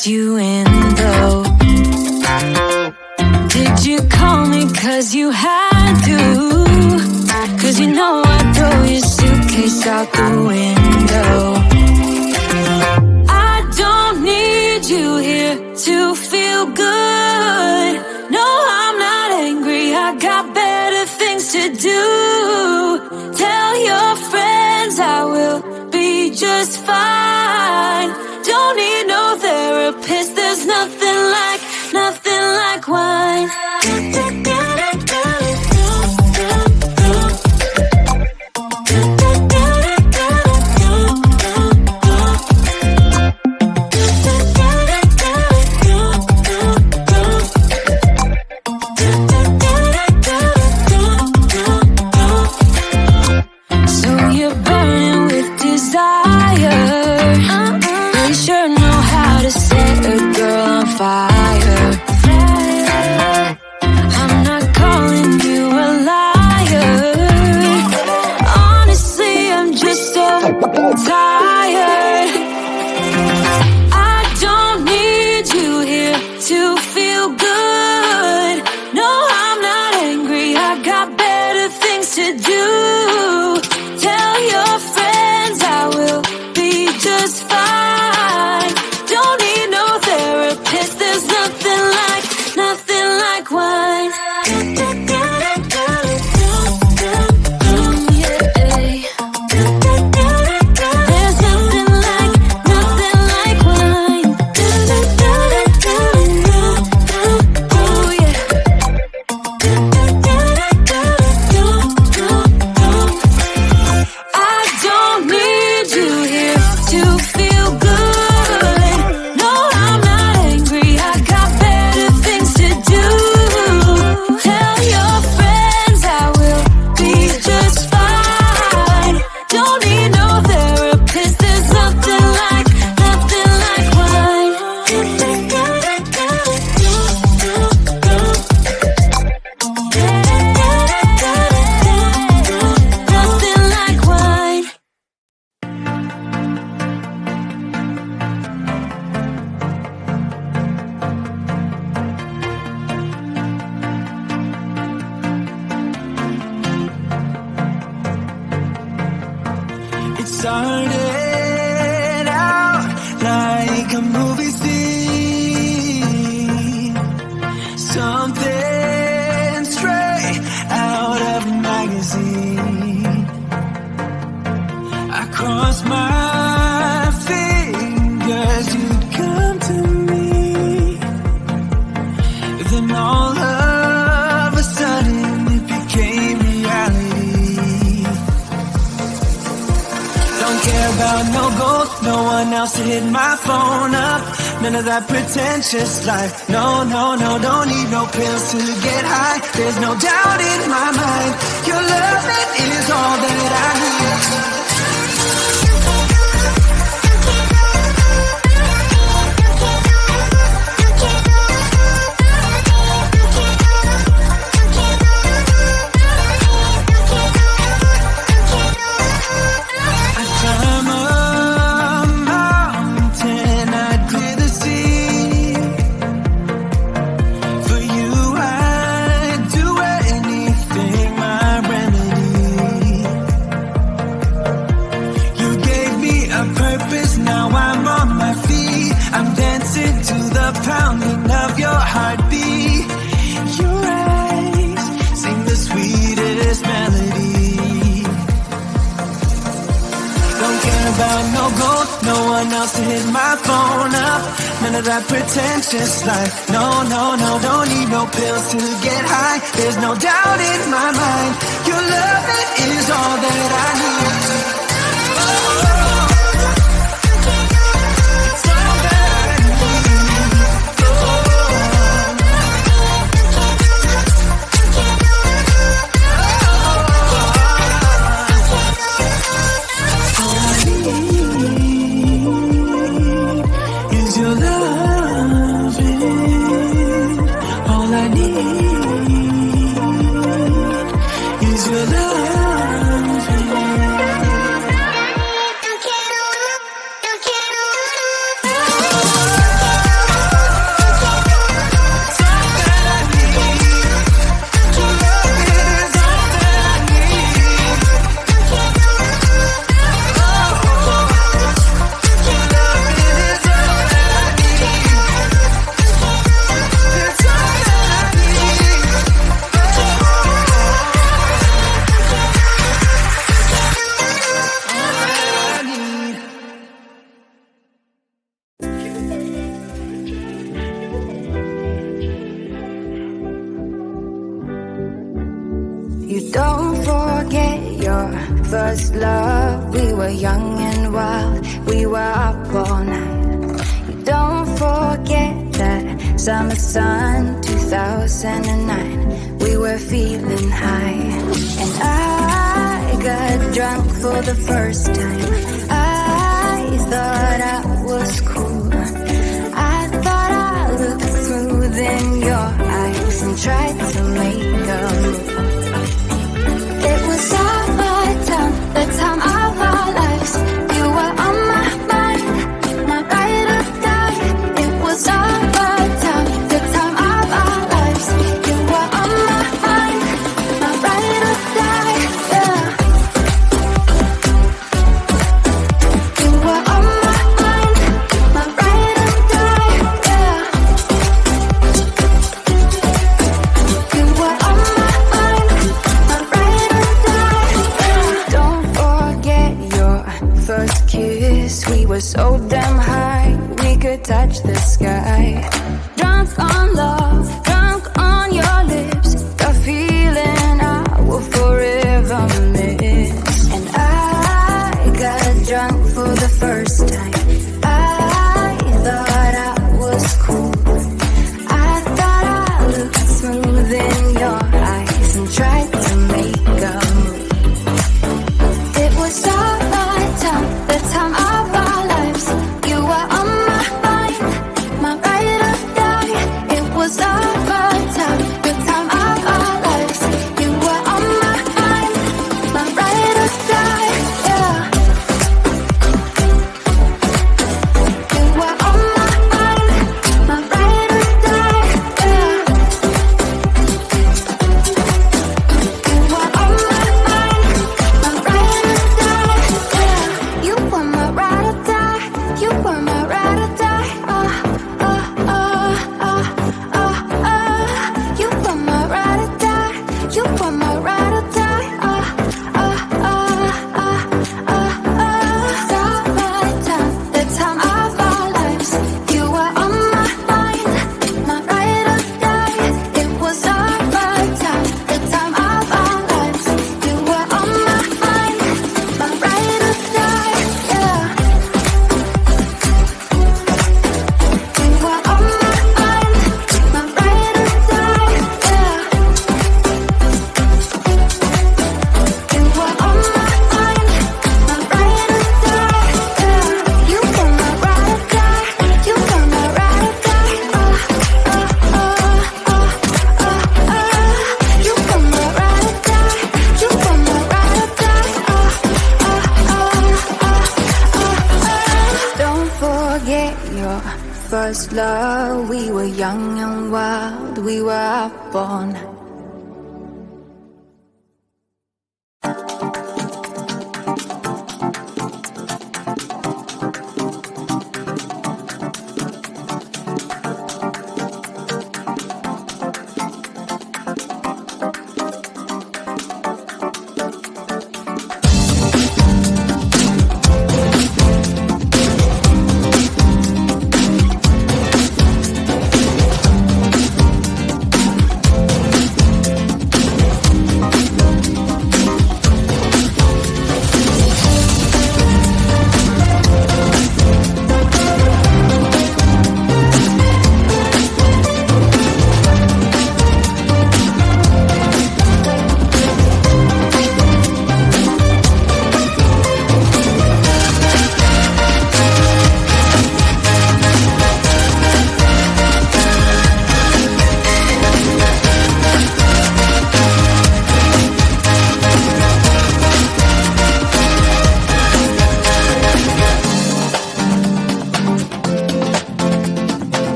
let you in though. Did you call me cause you had to? Cause you know I'd throw your suitcase out the window. I don't need you here to feel good. No, I'm not angry, I got better things to do. Tell your friends I will be just fine. Don't need no therapist, there's nothing like wine. Started out like a movie scene, something straight out of a magazine. I crossed my fingers you'd come to me, then all of a sudden it became reality. Don't care about no gold, no one else to hit my phone up. None of that pretentious life. No, no, no, don't need no pills to get high. There's no doubt in my mind, your love is all that I need. Pounding of your heartbeat, your eyes sing the sweetest melody. Don't care about no gold, no one else to hit my phone up. None of that pretentious life. No, no, no, don't need no pills to get high. There's no doubt in my mind, your love is all that I need. All I need is your love. first love, we were young and wild, we were up all night. You don't forget that summer sun, 2009. We were feeling high, and I got drunk for the first time. I thought I was cool. I thought I looked through then your eyes and tried to make a move. It was our time, the time of our lives. You were on my mind, my ride or die. It was our time, the time of our lives. You were on my mind, my ride or die. Yeah. You were on my mind, my ride or die. Yeah. You were on my mind, my ride or die. Don't forget your first kiss. We were so damn high, we could touch the sky. Drunk on love, drunk on your lips. The feeling I will forever miss. And I got drunk for the first time. I thought I was cool. I thought I looked through then your eyes and tried to make a move. It was our time, the time of our lives. You were on my mind, my ride or die. It was our time, the time of our lives. You were on my mind, my ride or die. Yeah. You were on my mind, my ride or die. Yeah. You were on my mind, my ride or die. Yeah. You were my ride or die. You were my ride or die. You were my ride or die. You were my ride or die. The time of our lives. You were on my mind, my ride or die. It was our time, the time of our lives. You were on my mind, my ride or die. Yeah. You were on my mind, my ride or die. Yeah. You were on my mind, my ride or die. Yeah. You were my ride or die. You were my ride or die. You were my ride or die. You were my ride or die. Don't forget your first love. We were young and wild, we were up all night.